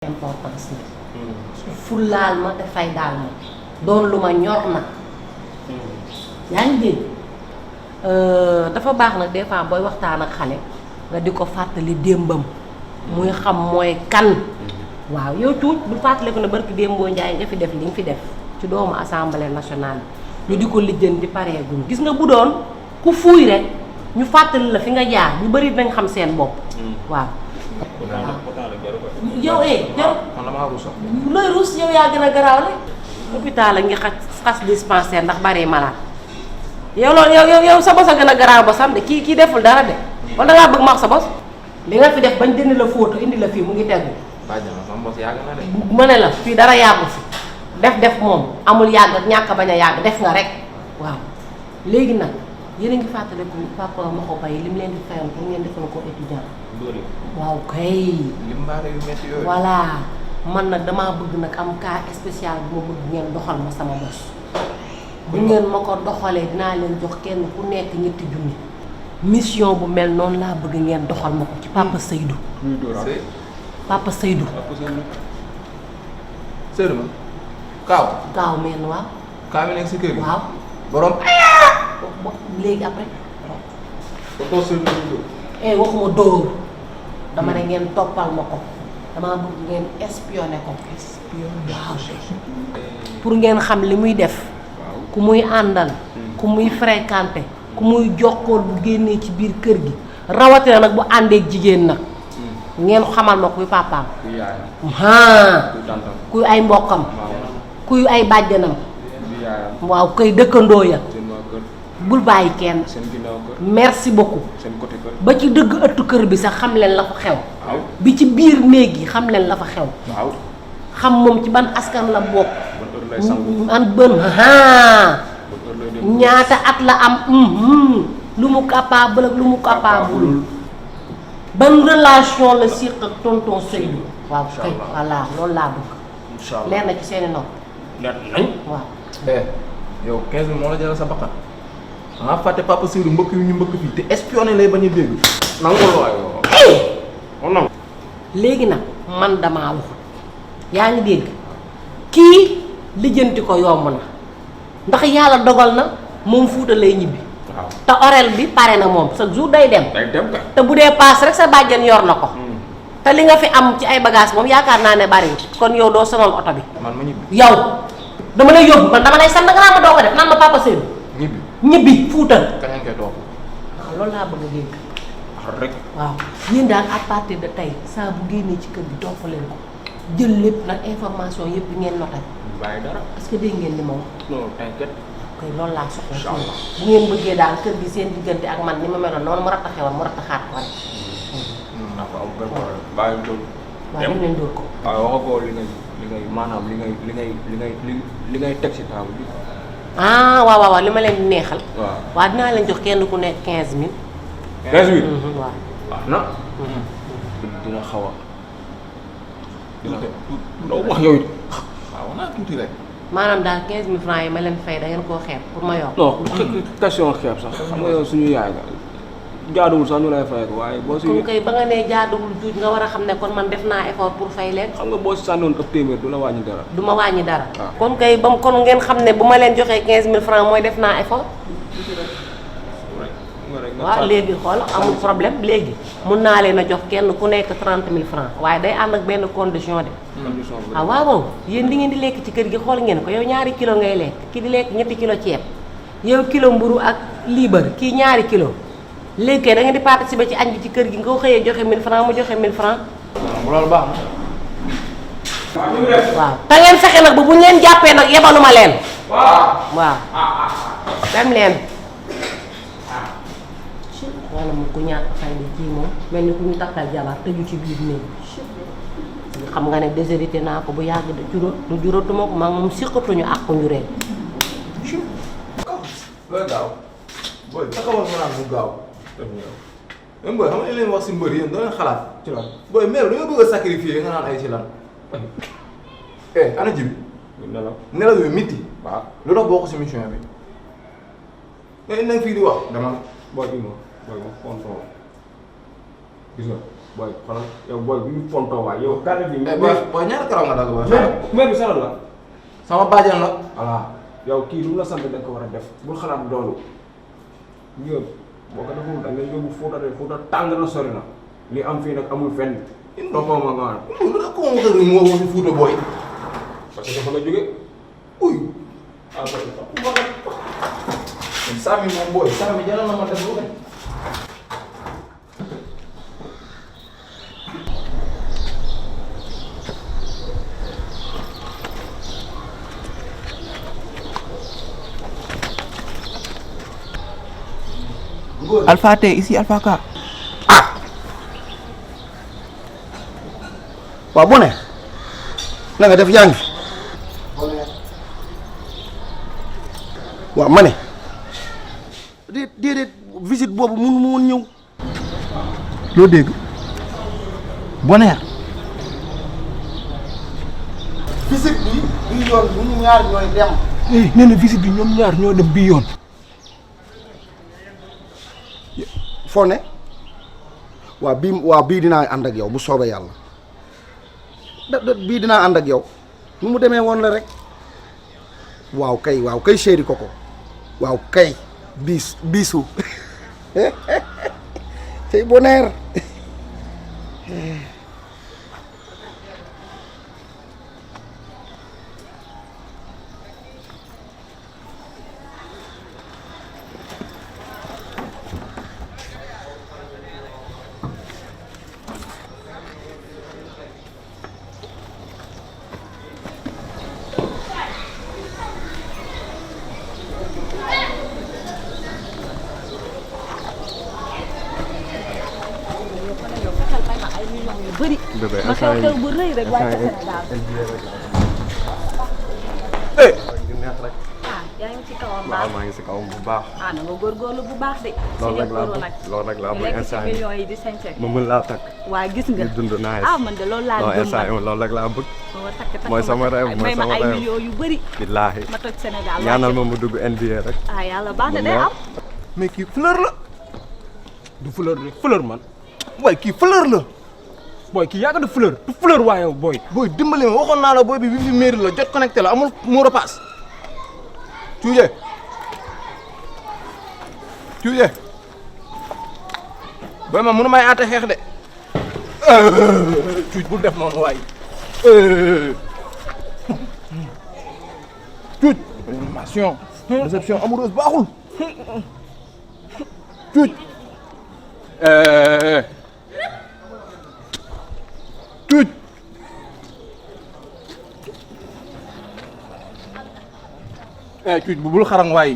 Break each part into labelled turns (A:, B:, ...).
A: importance la fullaal ma te faydaal ma doon lu ma ñor nag yaa ngi dégg dafa baax nag des fois booy waxtaan ak xale nga di ko fàttali démbam muy xam mooy kan waaw yow tuut bu fàttali ko ne barki démboo njaay nga fi def li nga fi def ci doomu assemblée nationale ñu di ko lijjanti pareeguñ gis nga bu doon ku fuuy rek ñu fàttali la fi nga jaar ñu bari dinañ xam seen bopp waaw yow jaru looy ruus yow yaa gën a garaawle hôpital la ngi xas dispensaire ndax bari malade yow loolu yow sa bos a gën a garaaw ba sam de kii deful dara de wala dangaa bëgg ma wax sa bos li nga fi def bañ dindi la photo indi la fii mu ngi tegu ma ne la fii dara yàggu fi def moom amul yàgg ak ñàkk bañ a yàgg def nga rek waaw léegi nag yéen a ngi fàttaliku papa ma ko bay li mu leen di fayoon pour ngeen defal ko étudiant waaw kay voilà man nag damaa bëgg nag am cas spécial bu ma bëgg ngeen doxal ma sama bos bu ngeen ma ko doxalee dinaa leen jox kenn ku nekk ñetti junni mission bu mel noonu laa bëgg ngeen doxal ma ko ci papa Seydou papa Seydou
B: Seydou ma kaaw
A: meen waaw
B: kaaw mi nekk si kër gi
A: waaw
B: borom
A: léegi après waxuma dóor dama ne ngeen toppal ma ko damaa bëgg ngeen espionné ko waaw pour ngeen xam li muy def ku muy àndal ku muy fréquenté ku muy jokkool bu génnee ci biir kër gi rawatina nag bu àndeek jigéen nag ngeen xamal ma kuy papaam kuy ay mbokkam kuy ay bàjjanam waaw koy dëkkandoo ya bul bàyyi kenn merci beaucoup ba ci dëgg ëttu kër bi sax xam leen la fa xew bi ci biir néeg yi xam leen la fa xew xam moom ci ban askan la bokk an bën ñaata at la am lu mu capable ak lu mu capable ban relation la siq ak tonton Seydou waaw kay voilà loolu laa bëgg leer na ci seeni nopp waaw
B: yow 15 000 moo la jaral sa bakkan nga fàtte papa Seydou mbëkk yu ñu mbëkk fii te espionné lay bañ a dégg nangul waay
A: léegi nag man damaa waxut yaa ngi dégg kii lijjanti ko yomb na ndax yàlla dogal na moom Fuuta lay ñibbi te orel bi pare na moom chaque jour day dem te bu dee paas rek sa bàjjan yor na ko te li nga fi am ci ay bagage moom yaakaar naa ne bariwul kon yow doo sonal oto bi
B: man ma ñibbi
A: yow dama lay yóbbu man dama lay sant nga naa ma doo ko def nan ma papa Seydou ñibbi Fuuta
B: kañ koy toog
A: waaw loolu laa bëgg a dégg
B: rek
A: waaw yéen daal à partir de tey saa bu génnee ci kër gi topp leen ko jël lépp nag information yëpp ngeen noté
B: bàyyi dara
A: est-ce que dégg ngeen li ma wax
B: non t'inquiète
A: koy loolu laa soxla bu ngeen bëggee daal kër gi seen diggante ak man ni ma meloon noonu mu rattaxee woon mu rattaxaat ko rek
B: naa ko am benn problème bàyyi dóor
A: waaw dem leen dóor ko
B: waaw waxa ko li ngay maanaam li ngay teg si table bi
A: waaw li ma leen di neexal
B: waaw
A: dinaa leen jox kenn ku nekk 15 000
B: 15 000
A: waaw
B: na dina xaw a dina doo wax yow it waaw naa tuuti rek
A: maanaam daal 15 000 francs yi ma leen fay da ngeen koo xeeb pour ma yor
C: non question xeeb sax xam nga yow suñu yaay nga jaaduwul sax ñu lay fay ko waaye boo si
A: kon kay ba nga nee jaaduwul tuuti nga war a xam ne kon man def naa effort pour fay leen
C: xam nga boo si sànnoon ëpp téeméer du la wàññi dara
A: du ma wàññi dara
C: waaw
A: kon kay ba kon ngeen xam ne bu ma leen joxee 15 000 francs mooy def naa effort waaw léegi xool amul problème léegi mun naa leen a jox kenn ku nekk 30 000 francs waaye day ànd ak benn condition de waaw yéen li ngeen di lekk ci kër gi xool ngeen ko yow ñaari kilo ngay lekk ki di lekk ñetti kilo ceeb yow kilo mburu ak liibar kii ñaari kilo léegi kay da ngeen di participer ci añ bi ci kër gi nga ko xëyee joxe 1000 francs mu joxe 1000 francs
B: loolu baax na
A: waaw te ngeen fexe nag bu ñu leen jàppee nag yebaluma leen waaw dem leen wala mu ku ñàkk fay di kii moom mel ni ku ñu takkal jabar tëju ci biir néeg xam nga ne déshérité naa ko bu yàgg de juróotuma ko maa moom siqatuñu ak ko njureel
B: loolu gaaw booy taxawal nga naan mu gaaw même booy xam nga leen wax si mbër yéen doo leen xalaat ci lan booy mais da nga bëgg a sacrifier nga naan ay ci lan ana jibi nelaw yu miti waaw lu tax boo ko si mission bi nga indi fii di wax dama
C: booy bi ma booy ma kontoon gis nga booy xoolal yow booy bu ñu fontoo waay yow gàll bi.
B: booy ñaata karaw nga dagg ba.
C: mais bi salade la.
B: sama bàjjan la.
C: voilà yow kii lu mu la sant da nga ko war a def bul xalaat loolu ñëw boo ko deful da nga yóbbu Fuuta tàng na sori na li am fii nag amul fenn. toppoo ma nga waan.
B: ko ma xëy moo wax Fuuta booy.
C: parce que dafa la jóge.
B: uy. Sami moom booy Sami jaral na ma def lu ne.
D: Alpha T ici Alpha K.
E: waaw bu ne na nga def yaa ngi waaw ma ne déedéet visite boobu mënu ma woon ñëw. loo dégg Bonaire visite bi yoon bu ñu ñaar ñooy dem.
D: nee na visite bi ñoom ñaar ñoo dem bii yoon.
E: foo ne waaw bii dinaa ànd ak yow bu soobee yàlla bii dinaa ànd ak yow nu mu demee woon la rek waaw kay chéri koko waaw kay biisu tey Bonaire
F: bëri ma xew bu rëy rek waaye Sénégal yaa ngi ci kawam baax
G: maa ngi si kawam bu baax.
F: na nga góorgóorlu bu baax de.
G: loolu rek laa bëgg instant
F: yi millions yi di sañse
G: ma mën laa takk.
F: waa gis nga
G: di dund naa
F: man de loolu laa gëm
G: instant loolu rek laa bëgg.
F: takk
G: mooy sama rêve mooy sama
F: ay
G: rêve
F: millions yu bëri.
G: billaahi
F: ma toj Sénégal
G: ñaanal ma mu dugg NBA rek.
F: yàlla baax na day am.
E: mais kii fleur la
C: du fleur de fleur man.
E: waaye kii fleur la
C: booy kii yàgg na fleur du fleur waaye yow booy.
B: booy dimbali ma waxoon naa la booy bi fi mairie la jot connecté la amul mot de passe. Cuuje booy ma mënu may àtte xeex de. cuuj bul def noonu waay. cuuj animation déception amoureuse baaxul. cuuj cuuj cuuj bu bul xarang waay.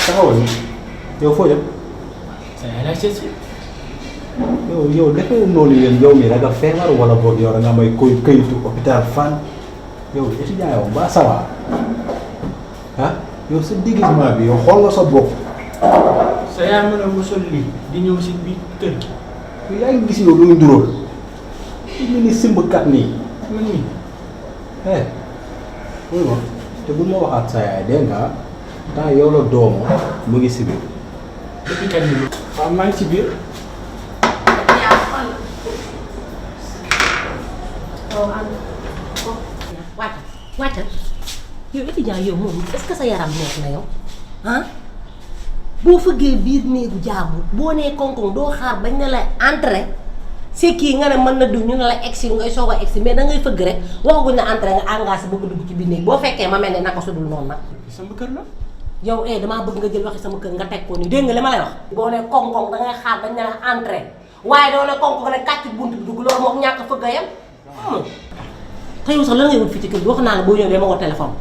D: taxawal ni yow foo jëm. yow defee noonu yéen yow mi da nga feebar wala boog yow da nga may këyitu hôpital Fann yow étudiant yow ba ça va yow sa déguisement bi yow xool nga sa bopp.
H: sa yaa mën a mosol lii di ñëw si biir kër gi.
D: yow yaa ngi gis yow lu ñu nduróol ñu ni simbkat nii
H: man mii.
D: muy ma te bu ma waxaat sa yaay dégg nga temps yow la doomu mu ngi si biir.
H: depuis kañ bi waaw maa ngi si biir.
A: wàccal yow étudiant yow moom est-ce que sa yaram neex na yow boo fëggee biir néegu jaabu boo nee koŋ-koŋ doo xaar bañ ne la entrée c'est kii nga ne mën na dugg ñu ne la egsi ngay soog a egsi mais da ngay fëgg rek waxaguñ na entrée nga engagé bëgg dugg ci biir néeg boo fekkee ma mel ne naka sudul noonu nag.
H: sama kër la.
A: yow damaa bëgg nga jël waxi sama kër nga teg ko nii dégg nga li ma lay wax. boo nee koŋ-koŋ da ngay xaar bañ ne la entrée waaye doo ne koŋ-koŋ ne kàcc bunt bi dugg loolu moom ñàkk fëgg a yem. te yow sax lan ngay wut fii ci kër gi wax naa la boo ñëwee ma woo téléphone.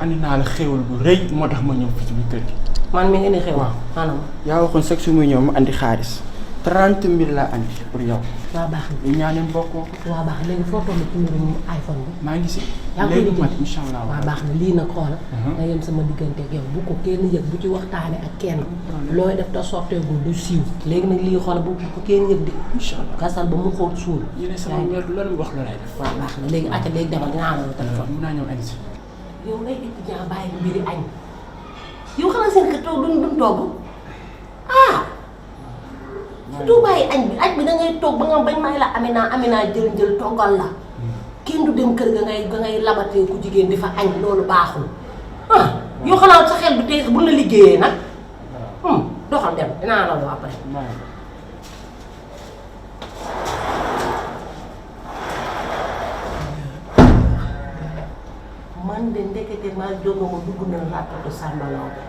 H: andi naa la xéwal bu rëy moo tax ma ñëw fii ci biir kër gi.
A: man mi ngi ne xéwal.
H: waaw
A: maanaam.
H: yaa waxoon chaque jour muy ñëw ma andi xaalis 30 000 laa andi pour yow.
A: waa baax na.
H: ñu ñaaneen bokkoo ko.
A: waa baax na léegi foo toll ci mbirum iPhone bi.
H: maa ngi si.
A: yaa ngi koy
H: léegi mat
A: liggéey
H: incha allah.
A: waa baax na lii nag xoola nga yem sama diggante ak yow bu ko kenn yëg bu ci waxtaane ak kenn looy def te sotteegul du siiw léegi nag lii xoola bu ko kenn yëg di
H: incha allah
A: gasal ba mu xóot suul
H: ñu ne sama wér loolu wax loolay def.
A: waa baax na léegi acca léegi demal nga amal téléphone
H: mun naa ñëw indi si.
A: yow ngay étudiant bàyyi mbiri añ yow xanaa seen kër toog duñ togg ah du bàyyi añ bi da ngay toog ba nga bañ may la Amina jël toggal la kenn du dem kër ga ngay labatee ku jigéen di fa añ loolu baaxul ah yow xanaa sa xel du tey bu la liggéeyee nag doxal dem dinaa la woo après man de ndekete maa jóge ma dugg na rappatu Samba Laobé